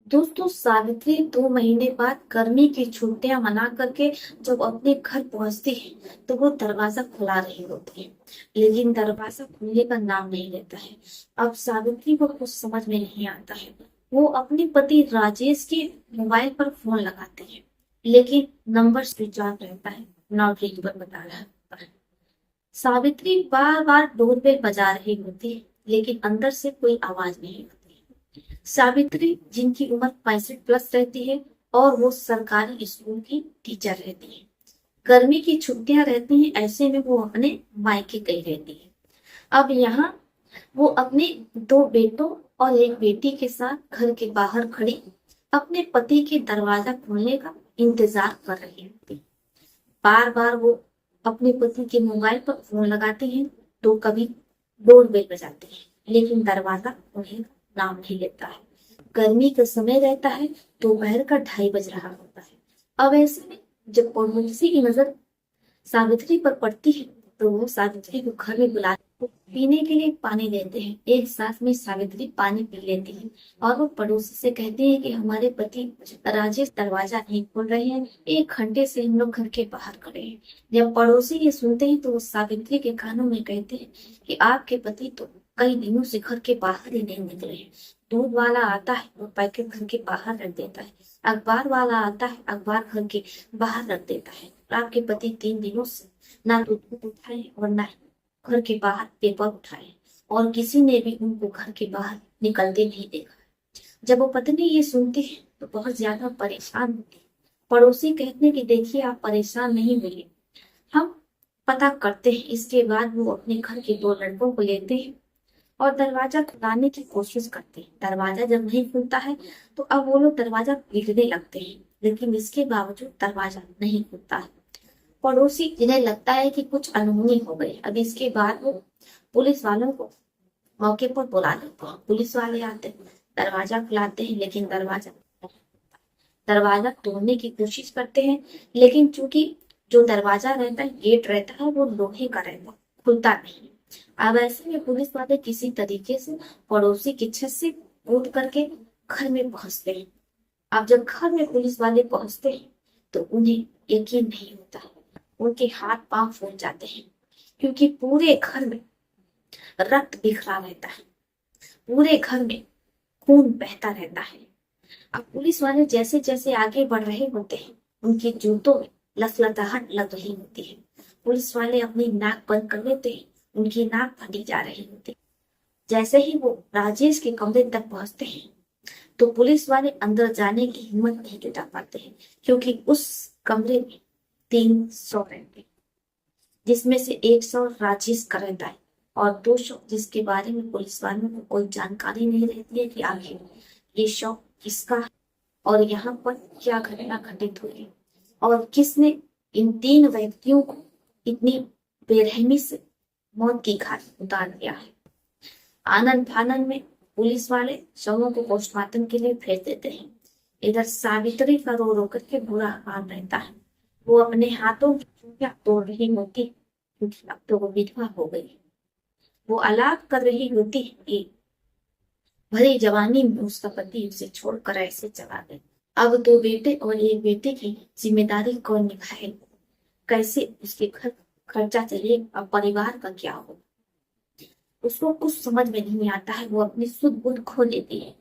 दोस्तों, सावित्री 2 महीने बाद गर्मी की छुट्टियां मना करके जब अपने घर पहुंचती है तो वो दरवाजा खुला रही होती है, लेकिन दरवाजा खुलने का नाम नहीं लेता है। अब सावित्री को कुछ समझ में नहीं आता है। वो अपने पति राजेश के मोबाइल पर फोन लगाते हैं, लेकिन नंबर स्विच ऑफ रहता है, नॉट रीचेबल बता रहा होता है। सावित्री बार बार डोरबेल बजा रही होती है, लेकिन अंदर से कोई आवाज नहीं आती। सावित्री, जिनकी उम्र 65 प्लस रहती है और वो सरकारी स्कूल की टीचर रहती है, गर्मी की छुट्टियां रहती हैं, ऐसे में वो अपने मायके गई रहती है। अब यहाँ वो अपने 2 बेटों और एक बेटी के साथ घर के बाहर खड़ी अपने पति के दरवाजा खोलने का इंतजार कर रही होती। बार बार वो अपने पति के मोबाइल पर फोन लगाते हैं तो कभी डोरबेल बजाते हैं, लेकिन दरवाजा उन्हें नाम नहीं लेता है। गर्मी का समय रहता है, दोपहर का 2:30 बज रहा होता है। अब ऐसे में जब पड़ोसी की नजर सावित्री पर पड़ती है तो वो सावित्री को घर में बुलाते पीने के लिए पानी देते हैं। एक साथ में सावित्री पानी पी लेती है और वो पड़ोसी से कहते हैं कि हमारे पति राजेश दरवाजा नहीं खोल रहे हैं, 1 घंटे से हम लोग घर के बाहर खड़े हैं। जब पड़ोसी ये सुनते हैं तो वो सावित्री के कानों में कहते हैं कि आपके पति तो कई दिनों से घर के बाहर ही नहीं निकले हैं। दूध वाला आता है और पैकेट घर के बाहर रख देता है, अखबार वाला आता है, अखबार घर के बाहर रख देता है। आपके पति 3 दिनों से ना दूध उठाए और ना घर के बाहर पेपर उठाए, और किसी ने भी उनको घर के बाहर निकलते नहीं देखा। जब वो पत्नी ये सुनती है तो बहुत ज्यादा परेशान होती है। पड़ोसी कहते हैं कि देखिए, आप परेशान नहीं होइए, हम पता करते हैं। इसके बाद वो अपने घर के 2 लड़कों को लेते हैं और दरवाजा खुलाने की कोशिश करते हैं। दरवाजा जब नहीं खुलता है तो अब वो लोग दरवाजा पीटने लगते हैं, लेकिन इसके बावजूद दरवाजा नहीं खुलता है। पड़ोसी, जिन्हें लगता है कि कुछ अनहोनी हो गई, अब इसके बाद वो पुलिस वालों को मौके पर बुला लेते हैं। पुलिस वाले आते हैं, दरवाजा खुलाते हैं, लेकिन दरवाजा तोड़ने की कोशिश करते हैं, लेकिन चूंकि जो दरवाजा रहता है, गेट रहता है, वो लोहे का रहता है, खुलता नहीं। अब ऐसे में पुलिस वाले किसी तरीके से पड़ोसी की छत से कूद करके घर में पहुंचते हैं। अब जब घर में पुलिस वाले पहुंचते हैं तो उन्हें यकीन नहीं होता। उनके हाथ पांव फूल जाते हैं, क्योंकि पूरे घर में रक्त बिखरा रहता है, पूरे घर में खून बहता रहता है। अब पुलिस वाले जैसे जैसे आगे बढ़ रहे होते हैं, उनके जूतों में लसलसाहट लग रही होती है। पुलिस वाले अपनी नाक बंद कर लेते हैं, उनकी नाक फटी जा रही होती है। जैसे ही वो राजेश के कमरे तक पहुंचते हैं तो पुलिस वाले अंदर जाने की हिम्मत नहीं जुटा पाते हैं, क्योंकि उस कमरे में 300 रहते हैं, जिसमें से 100 राजेश का रहता है और 200 जिसके बारे में पुलिस वालों को कोई जानकारी नहीं रहती है कि आखिर ये शव किसका है और यहाँ पर क्या घटना घटित हुई और किसने इन 3 व्यक्तियों को इतनी बेरहमी से मौत की घाट उतार दिया है। आनंद फानन में पुलिस वाले शवों को पोस्टमार्टम के लिए भेज देते हैं। इधर सावित्री का रो रो करके बुरा हाल रहता है। वो अपने हाथों की चूड़ियां तोड़ रही होती, क्योंकि अब तो वो विधवा हो गई। वो अलाप कर रही होती कि भरी जवानी में उसका पति उसे छोड़कर ऐसे चला गया। अब 2 बेटे और एक बेटे की जिम्मेदारी कौन निभाए, कैसे उसके घर खर्चा चले, अब परिवार का क्या हो, उसको कुछ समझ में नहीं आता है। वो अपनी सुध बुध खो लेती है।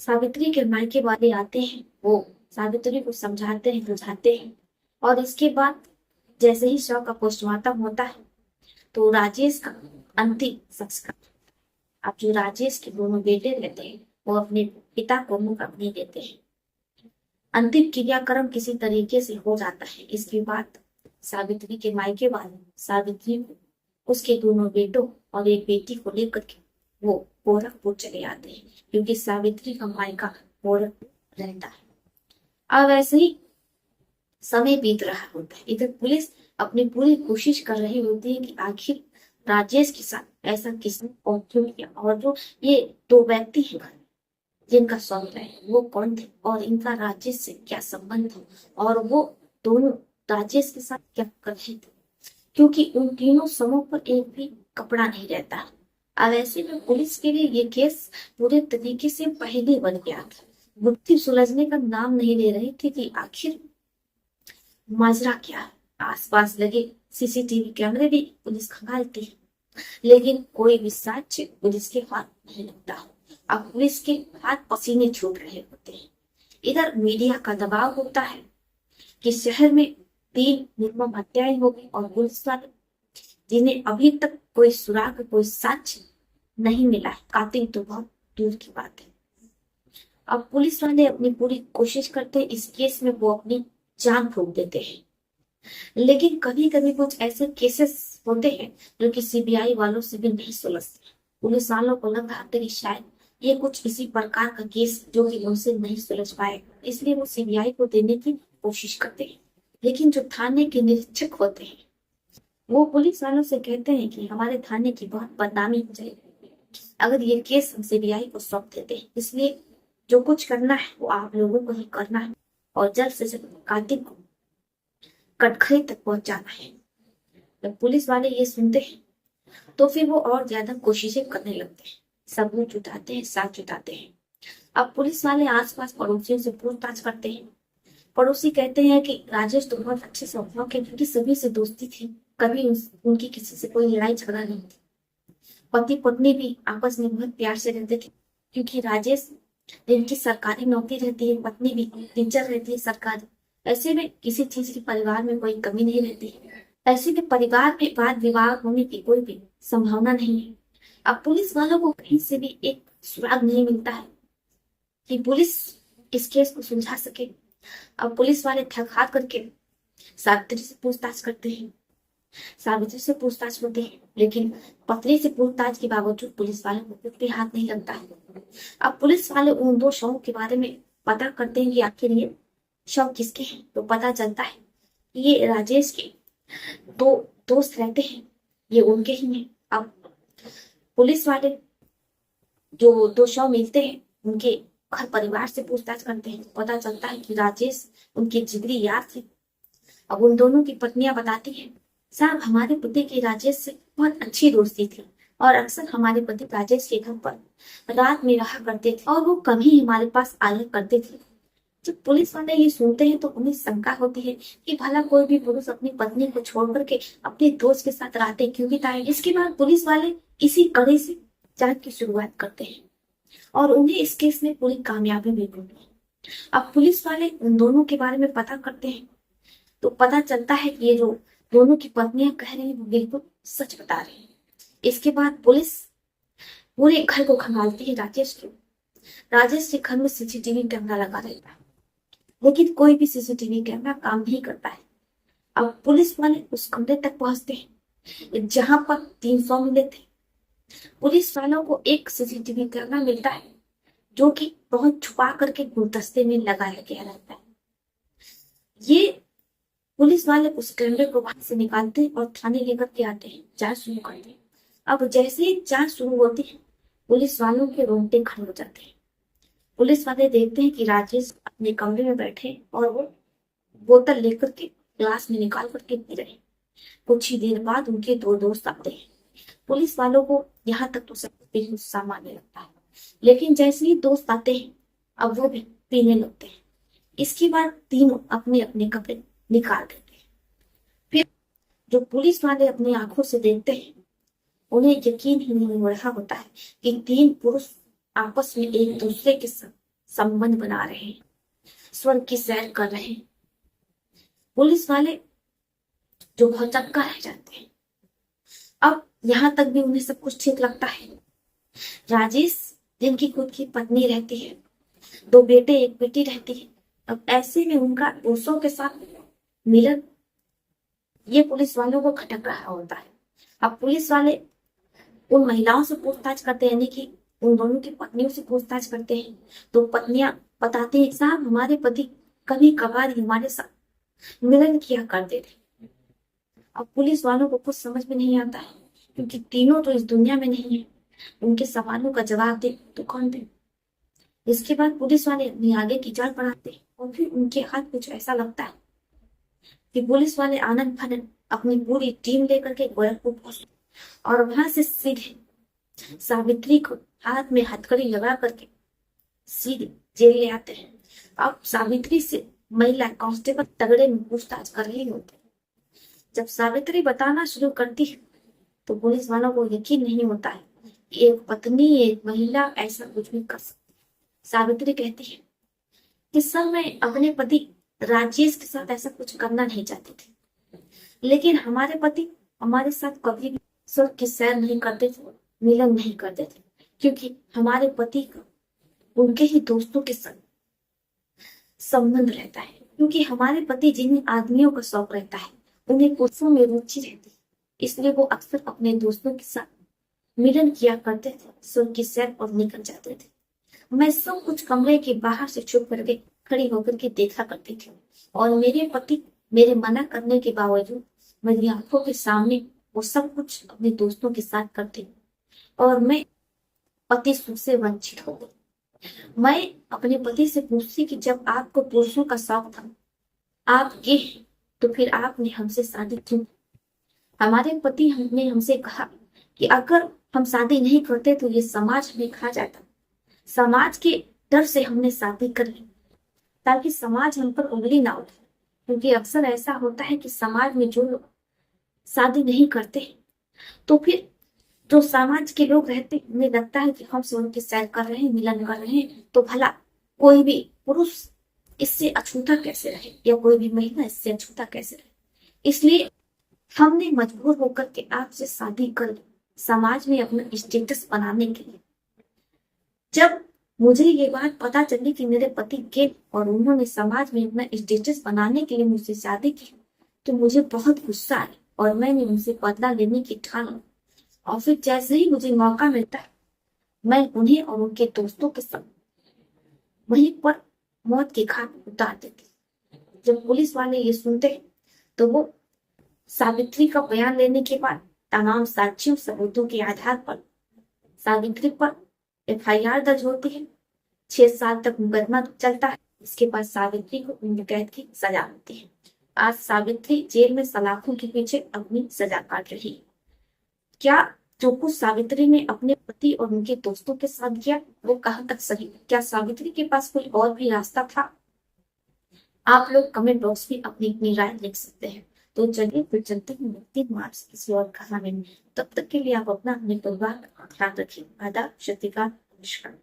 सावित्री के मायके वाले आते हैं, वो सावित्री को समझाते हैं, बुझाते हैं, और इसके बाद जैसे ही शव का पोस्टमार्टम होता है तो राजेश का अंतिम संस्कार। अब जो राजेश के दोनों बेटे रहते हैं वो अपने पिता को मुंह नहीं देते हैं। अंतिम क्रियाक्रम किसी तरीके से हो जाता है। इसके बाद सावित्री के मायके वाले सावित्री को, उसके दोनों बेटों और एक बेटी को लेकर के वो गोरखपुर चले आते हैं, क्योंकि सावित्री का मायका गोरखपुर रहता है। अब ऐसे ही समय बीत रहा होता है। इधर पुलिस अपनी पूरी कोशिश कर रही होती है कि आखिर राजेश के साथ ऐसा किसने और क्यों किया, और जो ये 2 व्यक्ति हैं घर में जिनका सौंदर्य है वो कौन थे, और इनका राजेश से क्या संबंध था, और वो दोनों राजेश के साथ क्या कर रहे थे, क्योंकि उन तीनों समूह पर एक भी कपड़ा नहीं रहता। अब ऐसे में पुलिस के लिए ये केस पूरे तरीके से पहेली बन गया था। गुत्थी सुलझने का नाम नहीं ले रही थी कि आखिर माजरा क्या है। आसपास लगे सीसीटीवी कैमरे भी पुलिस खंगालती है, लेकिन कोई भी साक्ष्य पुलिस के हाथ नहीं लगता। अब पुलिस के हाथ पसीने छूट रहे होते हैं। इधर मीडिया का दबाव होता है कि शहर में 3 निर्मम हत्याएं हो गई और पुलिस वाले जिन्हें अभी तक कोई सुराग कोई साक्ष्य नहीं मिला है, कातिल तो बहुत दूर की बात है। अब पुलिस वाले अपनी पूरी कोशिश करते हैं, इस केस में वो अपनी जान फूंक देते हैं। लेकिन कभी कभी कुछ ऐसे केसेस होते हैं जो कि सीबीआई वालों से भी नहीं सुलझते। पुलिस वालों को लग रहा था कि शायद ये कुछ इसी प्रकार का केस जो कि उनसे नहीं सुलझ पाएगा, इसलिए वो सीबीआई को देने की कोशिश करते हैं। लेकिन जो थाने के निरीक्षक होते हैं वो पुलिस वालों से कहते हैं कि हमारे थाने की बहुत बदनामी हो जाएगी अगर ये केस हम सीबीआई को सौंप देते हैं, इसलिए जो कुछ करना है वो आप लोगों को ही करना है और जल्द से जल्द कातिल को कटघरे तक पहुंचाना है। जब पुलिस वाले ये सुनते हैं तो फिर वो और ज्यादा कोशिशें करने लगते हैं, सबूत जुटाते हैं, साथ जुटाते हैं। अब पुलिस वाले आसपास पड़ोसियों से पूछताछ करते हैं। पड़ोसी कहते हैं कि राजेश तो बहुत अच्छे स्वभाव के, क्योंकि सभी से दोस्ती थी, कभी उनकी किसी से कोई लड़ाई झगड़ा नहीं थी। पति पत्नी भी आपस में बहुत प्यार से रहते थे, क्योंकि राजेश जिनकी सरकारी नौकरी रहती है, पत्नी भी टीचर रहती है सरकारी। ऐसे में किसी चीज की परिवार में कोई कमी नहीं रहती है। ऐसे में परिवार में वाद विवाद होने की कोई भी संभावना नहीं है। अब पुलिस वालों को कहीं से भी एक सुराग नहीं मिलता है कि पुलिस इस केस को सुलझा सके। अब पुलिस वाले थक हार करके सावित्री से पूछताछ करते हैं। सावित्री से पूछताछ होती है, लेकिन पत्नी से पूछताछ के बावजूद पुलिस वालों को कुछ भी हाथ नहीं लगता है। अब पुलिस वाले उन 2 शवों के बारे में पता करते हैं कि आखिर ये शव किसके हैं, तो पता चलता है कि ये राजेश के 2 दोस्त रहते हैं, ये उनके ही हैं। अब पुलिस वाले जो 2 शव मिलते हैं उनके घर परिवार से पूछताछ करते हैं, पता चलता है कि राजेश उनके जिगरी यार थे। अब उन दोनों की पत्नियां बताती हैं, साहब हमारे पति की राजेश से बहुत अच्छी दोस्ती थी और अक्सर हमारे पति राजेश के घर पर रात में रहा करते थे और वो कभी हमारे पास आया करते थे। जब पुलिस वाले ये सुनते हैं तो उन्हें शंका होती है कि भला कोई भी पुरुष अपनी पत्नी को छोड़ करके अपने दोस्त के साथ रातें क्यों बिताए। इसके बाद पुलिस वाले इसी कड़ी से जांच की शुरुआत करते हैं और उन्हें इस केस में पूरी कामयाबी मिलती है। अब पुलिस वाले उन दोनों के बारे में पता करते हैं तो पता चलता है कि ये जो दोनों की पत्नियां कह रही हैं वो बिल्कुल सच बता रही हैं। इसके बाद पुलिस पूरे घर को खंगालती है राजेश के। राजेश के घर में सीसीटीवी कैमरा लगा रहता है, लेकिन कोई भी सीसीटीवी कैमरा काम नहीं करता है। अब पुलिस वाले उस कमरे तक पहुंचते हैं जहां पर 300 मिले थे। पुलिस वालों को एक सीसीटीवी कैमरा मिलता है जो कि बहुत छुपा करके गुलदस्ते में लगाया गया रहता है। ये पुलिस वाले उस कैमरे को वहां से निकालते हैं और थाने लेकर के आते हैं, जांच शुरू करते हैं। अब जैसे ही जांच शुरू होती है पुलिस वालों के रोंगटे खड़े हो जाते हैं। पुलिस वाले देखते हैं कि राजेश अपने कमरे में बैठे और वो बोतल लेकर के ग्लास में निकाल करके पी रहे। कुछ ही देर बाद उनके 2 दोस्त आते हैं। पुलिस वालों को यहाँ तक तो सब बिल्कुल सामान्य लगता है, लेकिन जैसे ही दोस्त आते हैं अब वो भी पीने लगते हैं। इसके बाद तीनों अपने अपने कपड़े निकाल देते हैं। फिर जो पुलिस वाले अपनी आंखों से देखते हैं उन्हें यकीन ही नहीं हो रहा होता है कि 3 पुरुष आपस में एक दूसरे के साथ संबंध बना रहे हैं, स्वर्ग की सैर कर रहे हैं। पुलिस वाले जो भौचक्का रह जाते हैं। अब यहाँ तक भी उन्हें सब कुछ ठीक लगता है। राजेश जिनकी खुद की पत्नी रहती है, 2 बेटे 1 बेटी रहती है, अब ऐसे में उनका दोस्तों के साथ मिलन ये पुलिस वालों को खटक रहा होता है। अब पुलिस वाले उन महिलाओं से पूछताछ करते हैं, यानी कि उन दोनों की पत्नियों से पूछताछ करते हैं, तो पत्नियां बताती हैं, साहब हमारे पति कभी कभार ही हमारे साथ मिलन किया करते थे। अब पुलिस वालों को कुछ समझ में नहीं आता है, क्योंकि तीनों तो इस दुनिया में नहीं है। उनके सवालों का जवाब दे तो कौन दे। इसके बाद पुलिस वाले अपनी आगे की जांच बढ़ाते हैं और फिर उनके हाथ कुछ ऐसा लगता है कि पुलिस वाले आनंद फानंद अपनी पूरी टीम लेकर के गोरखपुर पहुंचते और वहां से सीधे सावित्री को हाथ में हथकड़ी लगा करके सीधे जेल ले आते हैं। अब सावित्री से महिला कांस्टेबल तगड़े में पूछताछ कर रही होती है। जब सावित्री बताना शुरू करती है तो पुलिस वालों को यकीन नहीं होता है कि एक पत्नी, एक महिला ऐसा कुछ भी कर सकती है। सावित्री कहती है कि सर, मैं अपने पति राजेश के साथ ऐसा कुछ करना नहीं चाहती थी, लेकिन हमारे पति हमारे साथ कभी भी स्वर्ग की सैर नहीं करते थे, मिलन नहीं करते थे, क्योंकि हमारे पति का उनके ही दोस्तों के साथ संबंध रहता है। क्योंकि हमारे पति जिन्हें आदमियों का शौक रहता है, उन्हें पुरुषों में रुचि रहती है, इसलिए वो अक्सर अपने दोस्तों के साथ मिलन किया करते थे, स्वर्ग की सैर पर निकल जाते थे। मैं सब कुछ कमरे के बाहर से चुप करके खड़ी होकर के देखा करती थी, और मेरे पति मेरे मना करने के बावजूद मेरी आंखों के सामने वो सब कुछ अपने दोस्तों के साथ करते, और मैं पति सुख से वंचित हो गई। मैं अपने पति से पूछती कि जब आपको पुरुषों का शौक था, आप ये, तो फिर आपने हमसे शादी क्यों? हमारे पति ने हमसे कहा कि अगर हम शादी नहीं करते तो ये समाज हमें खा जाता। समाज के डर से हमने शादी कर ली, ताकि समाज हम पर उंगली ना उठाए, क्योंकि अक्सर ऐसा होता है कि समाज में जो लोग शादी नहीं करते तो फिर जो समाज के लोग रहते, उन्हें लगता है कि हम से उनकी सैर कर रहे हैं, मिलन कर रहे हैं, तो भला कोई भी पुरुष इससे अछूता कैसे रहे, या कोई भी महिला इससे अछूता कैसे रहे। इसलिए हमने मजबूर होकर के आपसे शादी कर ली, समाज में अपना स्टेटस बनाने के लिए। जब मुझे ये बात पता चली कि मेरे पति के और उन्होंने समाज में अपना स्टेटस बनाने के लिए मुझसे शादी की, तो मुझे बहुत गुस्सा आया और मैंने उनसे बदला लेने की ठान ली। और फिर जैसे ही मुझे मौका मिलता है, मैं उन्हें और उनके दोस्तों के साथ वहीं पर मौत के घाट उतार देती। जब पुलिस वाले ये सुनते हैं तो वो सावित्री का बयान लेने के बाद तमाम साक्ष्यों सबूतों के आधार पर सावित्री पर FIR दर्ज होती है। 6 साल तक मुकदमा चलता है। इसके बाद सावित्री को उम्र कैद की सजा होती है। आज सावित्री जेल में सलाखों के पीछे अपनी सजा काट रही है। क्या जो कुछ सावित्री ने अपने पति और उनके दोस्तों के साथ किया वो कहाँ तक सही? क्या सावित्री के पास कोई और भी रास्ता था? आप लोग कमेंट बॉक्स में अपनी अपनी राय लिख सकते हैं। तो चलिए फिर चलते हैं 3 मार्च किसी और कहानी में। तब तक के लिए आप अपना अपने परिवार का ख्याल रखिए। आदाब, शतिका, नमस्कार।